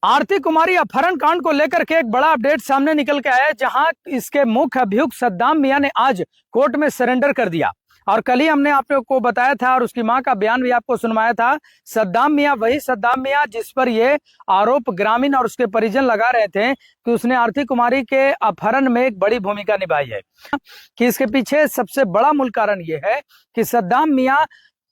आरती कुमारी अपहरण कांड को लेकर के एक बड़ा अपडेट सामने निकल के आया है, जहां इसके मुख्य अभियुक्त सद्दाम मियां ने आज कोर्ट में सरेंडर कर दिया। और कल ही हमने आप लोग को बताया था और उसकी मां का बयान भी आपको सुनवाया था। सद्दाम मियां वही सद्दाम मियां जिस पर ये आरोप ग्रामीण और उसके परिजन लगा रहे थे कि उसने आरती कुमारी के अपहरण में एक बड़ी भूमिका निभाई है। कि इसके पीछे सबसे बड़ा मूल कारण ये है कि सद्दाम मियां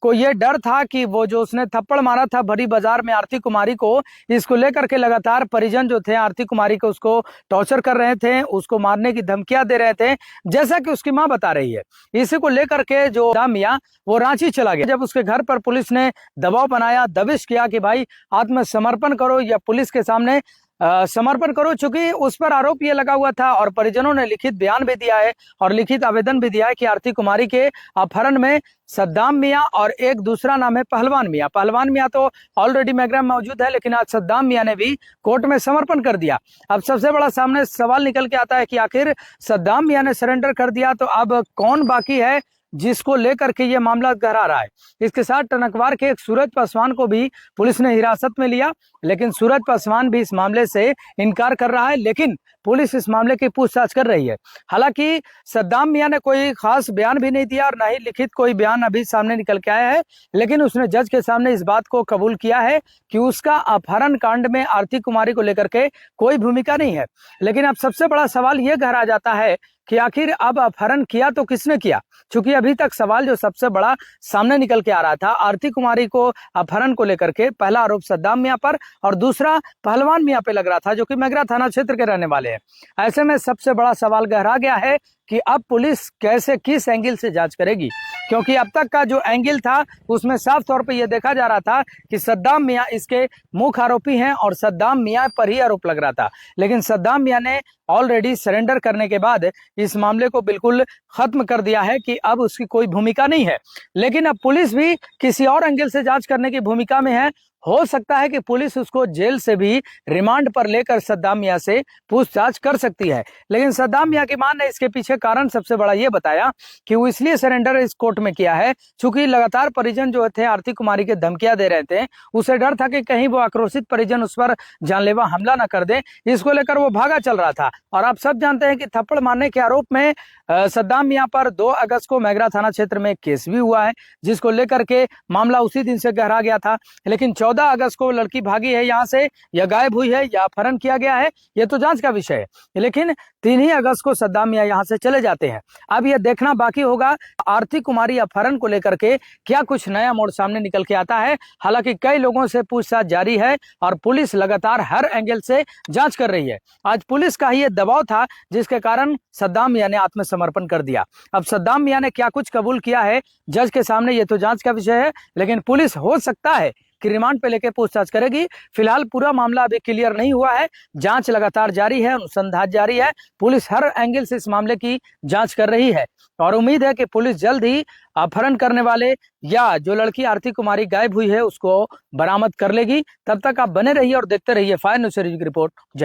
को ये डर था कि वो जो उसने थप्पड़ मारा था भरी बाजार में आरती कुमारी को, इसको लेकर के लगातार परिजन जो थे आरती कुमारी को उसको टॉर्चर कर रहे थे, उसको मारने की धमकियां दे रहे थे, जैसा कि उसकी मां बता रही है। इसी को लेकर के जो मियां वो रांची चला गया। जब उसके घर पर पुलिस ने दबाव बनाया, दबिश किया कि भाई आत्मसमर्पण करो या पुलिस के सामने समर्पण करो, चूंकि उस पर आरोप ये लगा हुआ था और परिजनों ने लिखित बयान भी दिया है और लिखित आवेदन भी दिया है कि आरती कुमारी के अपहरण में सद्दाम मियां और एक दूसरा नाम है पहलवान मियां। पहलवान मियां तो ऑलरेडी मैग्रा में मौजूद है, लेकिन आज सद्दाम मियां ने भी कोर्ट में समर्पण कर दिया। अब सबसे बड़ा सामने सवाल निकल के आता है कि आखिर सद्दाम मियां ने सरेंडर कर दिया तो अब कौन बाकी है जिसको लेकर के ये मामला गहरा रहा है। इसके साथ टनकवार के एक सूरज पासवान को भी पुलिस ने हिरासत में लिया, लेकिन सूरज पासवान भी इस मामले से इनकार कर रहा है, लेकिन पुलिस इस मामले की पूछताछ कर रही है। हालांकि सद्दाम मियां ने कोई खास बयान भी नहीं दिया और ना ही लिखित कोई बयान अभी सामने निकल के आया है, लेकिन उसने जज के सामने इस बात को कबूल किया है कि उसका अपहरण कांड में आरती कुमारी को लेकर के कोई भूमिका नहीं है। लेकिन अब सबसे बड़ा सवाल यह गहरा जाता है कि आखिर अब अपहरण किया तो किसने किया, क्योंकि अभी तक सवाल जो सबसे बड़ा सामने निकल के आ रहा था आरती कुमारी को अपहरण को लेकर के, पहला आरोप सद्दाम मियां पर और दूसरा पहलवान मियां पे लग रहा था जो कि मैगरा थाना क्षेत्र के रहने वाले हैं। ऐसे में सबसे बड़ा सवाल गहरा गया है कि अब पुलिस कैसे किस एंगल से जांच करेगी, क्योंकि अब तक का जो एंगल था उसमें साफ तौर पे यह देखा जा रहा था कि सद्दाम मियां इसके मुख्य आरोपी हैं और सद्दाम मियां पर ही आरोप लग रहा था। लेकिन सद्दाम मियां ने ऑलरेडी सरेंडर करने के बाद इस मामले को बिल्कुल खत्म कर दिया है कि अब उसकी कोई भूमिका नहीं है। लेकिन अब पुलिस भी किसी और एंगल से जांच करने की भूमिका में है। हो सकता है कि पुलिस उसको जेल से भी रिमांड पर लेकर सद्दाम मियां से पूछताछ कर सकती है। लेकिन सद्दाम मियां की मां ने इसके पीछे कारण सबसे बड़ा ये बताया कि वो इसलिए सरेंडर इस कोर्ट में किया है क्योंकि लगातार परिजन जो थे आरती कुमारी के धमकियां दे रहे थे, उसे डर था कि कहीं वो आक्रोशित परिजन उस पर जानलेवा हमला न कर दे, इसको लेकर वो भागा चल रहा था। और आप सब जानते हैं कि थप्पड़ मारने के आरोप में सद्दाम मियां पर 2 अगस्त को मैगरा थाना क्षेत्र में केस भी हुआ है, जिसको लेकर के मामला उसी दिन से गहरा गया था। लेकिन 14 अगस्त को लड़की भागी है यहाँ से, या गायब हुई है या अपहरण किया गया है, ये तो जांच का विषय है। लेकिन 3 ही अगस्त को सद्दाम मियां यहाँ से चले जाते हैं। अब यह देखना बाकी होगा आरती कुमारी अपहरण को लेकर के क्या कुछ नया मोड़ सामने निकल के आता है। हालांकि कई लोगों से पूछताछ जारी है और पुलिस लगातार हर एंगल से जांच कर रही है। आज पुलिस का ही ये दबाव था जिसके कारण सद्दाम मियां ने आत्मसमर्पण कर दिया। अब सद्दाम मियां ने क्या कुछ कबूल किया है जज के सामने, ये तो जांच का विषय है, लेकिन पुलिस हो सकता है कि रिमांड पे लेके पूछताछ करेगी। फिलहाल पूरा मामला अभी क्लियर नहीं हुआ है, जांच लगातार जारी है, अनुसंधान जारी है, पुलिस हर एंगल से इस मामले की जांच कर रही है और उम्मीद है कि पुलिस जल्द ही अपहरण करने वाले या जो लड़की आरती कुमारी गायब हुई है उसको बरामद कर लेगी। तब तक आप बने रहिए और देखते रहिए फायर न्यूज़ की रिपोर्ट। जय।